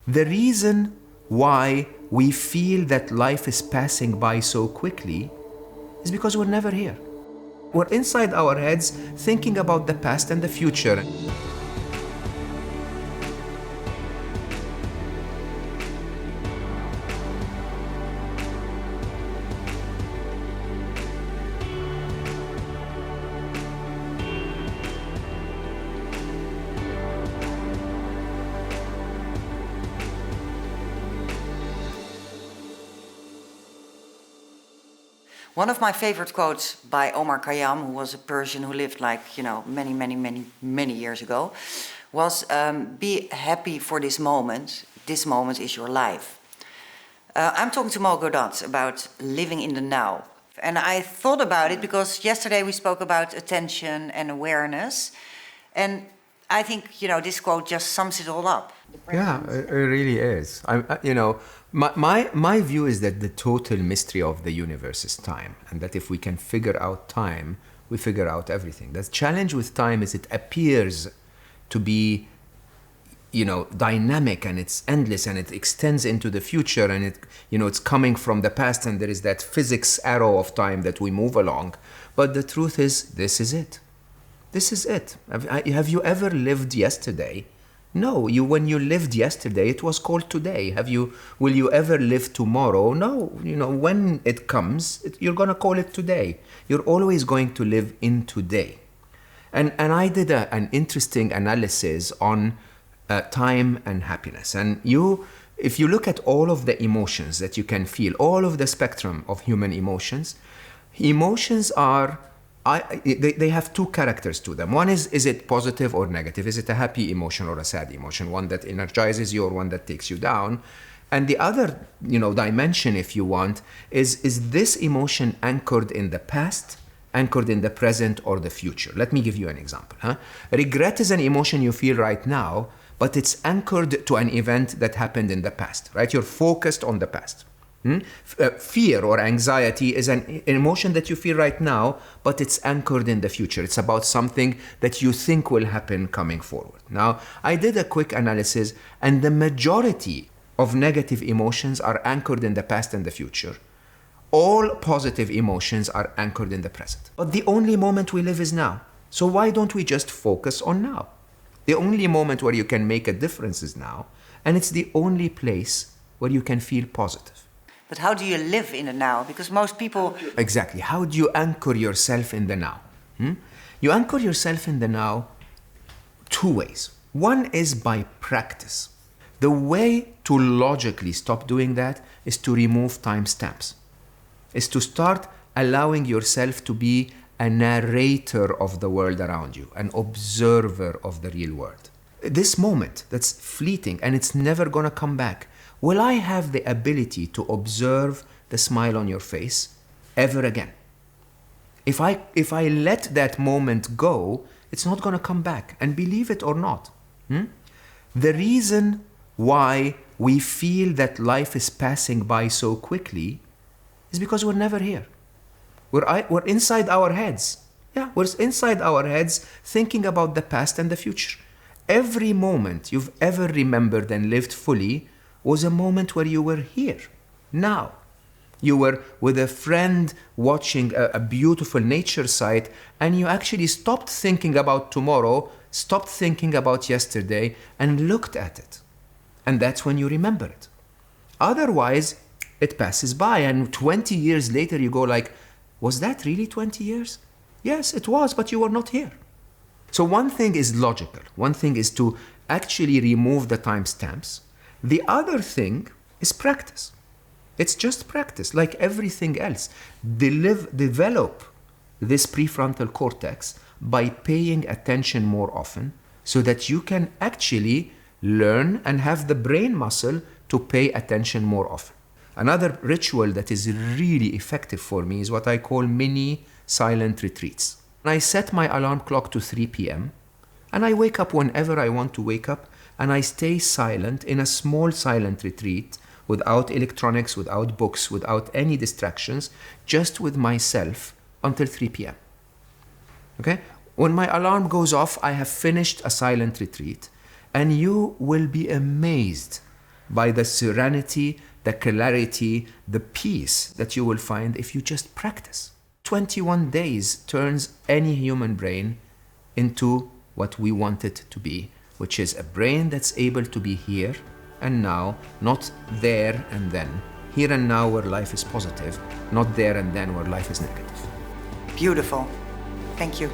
The reason why we feel that life is passing by so quickly is because we're never here. We're inside our heads thinking about the past and the future. One of my favorite quotes by Omar Khayyam, who was a Persian who lived many years ago, was be happy for this moment. This moment is your life. I'm talking to Gawdat about living in the now. And I thought about it because yesterday we spoke about attention and awareness. And I think, this quote just sums it all up. Yeah, it really is. My view is that the total mystery of the universe is time, and that if we can figure out time, we figure out everything. The challenge with time is it appears to be, dynamic, and it's endless, and it extends into the future, and it's coming from the past, and there is that physics arrow of time that we move along. But the truth is, this is it. This is it. Have you ever lived yesterday? No, when you lived yesterday, it was called today. Will you ever live tomorrow? No, when it comes, you're going to call it today. You're always going to live in today. And I did an interesting analysis on time and happiness. And if you look at all of the emotions that you can feel, all of the spectrum of human emotions are they have two characters to them. One is it positive or negative? Is it a happy emotion or a sad emotion? One that energizes you or one that takes you down? And the other, dimension, if you want, is this emotion anchored in the past, anchored in the present, or the future? Let me give you an example. Regret is an emotion you feel right now, but it's anchored to an event that happened in the past, right? You're focused on the past. Fear or anxiety is an emotion that you feel right now, but it's anchored in the future. It's about something that you think will happen coming forward. Now, I did a quick analysis, and the majority of negative emotions are anchored in the past and the future. All positive emotions are anchored in the present. But the only moment we live is now. So why don't we just focus on now? The only moment where you can make a difference is now, and it's the only place where you can feel positive. But how do you live in the now? Because most people... Exactly. How do you anchor yourself in the now? You anchor yourself in the now two ways. One is by practice. The way to logically stop doing that is to remove timestamps. Is to start allowing yourself to be a narrator of the world around you, an observer of the real world. This moment that's fleeting and it's never going to come back. Will I have the ability to observe the smile on your face ever again? If I let that moment go, it's not going to come back, and believe it or not. The reason why we feel that life is passing by so quickly is because we're never here. We're inside our heads. Yeah, we're inside our heads thinking about the past and the future. Every moment you've ever remembered and lived fully was a moment where you were here, now. You were with a friend watching a beautiful nature site, and you actually stopped thinking about tomorrow, stopped thinking about yesterday, and looked at it. And that's when you remember it. Otherwise, it passes by, and 20 years later you go like, was that really 20 years? Yes, it was, but you were not here. So one thing is logical. One thing is to actually remove the timestamps. The other thing is practice. It's just practice, like everything else. Develop this prefrontal cortex by paying attention more often so that you can actually learn and have the brain muscle to pay attention more often. Another ritual that is really effective for me is what I call mini silent retreats. I set my alarm clock to 3 p.m. and I wake up whenever I want to wake up, and I stay silent in a small silent retreat without electronics, without books, without any distractions, just with myself until 3 p.m. Okay? When my alarm goes off, I have finished a silent retreat, and you will be amazed by the serenity, the clarity, the peace that you will find if you just practice. 21 days turns any human brain into what we want it to be, which is a brain that's able to be here and now, not there and then. Here and now where life is positive, not there and then where life is negative. Beautiful. Thank you.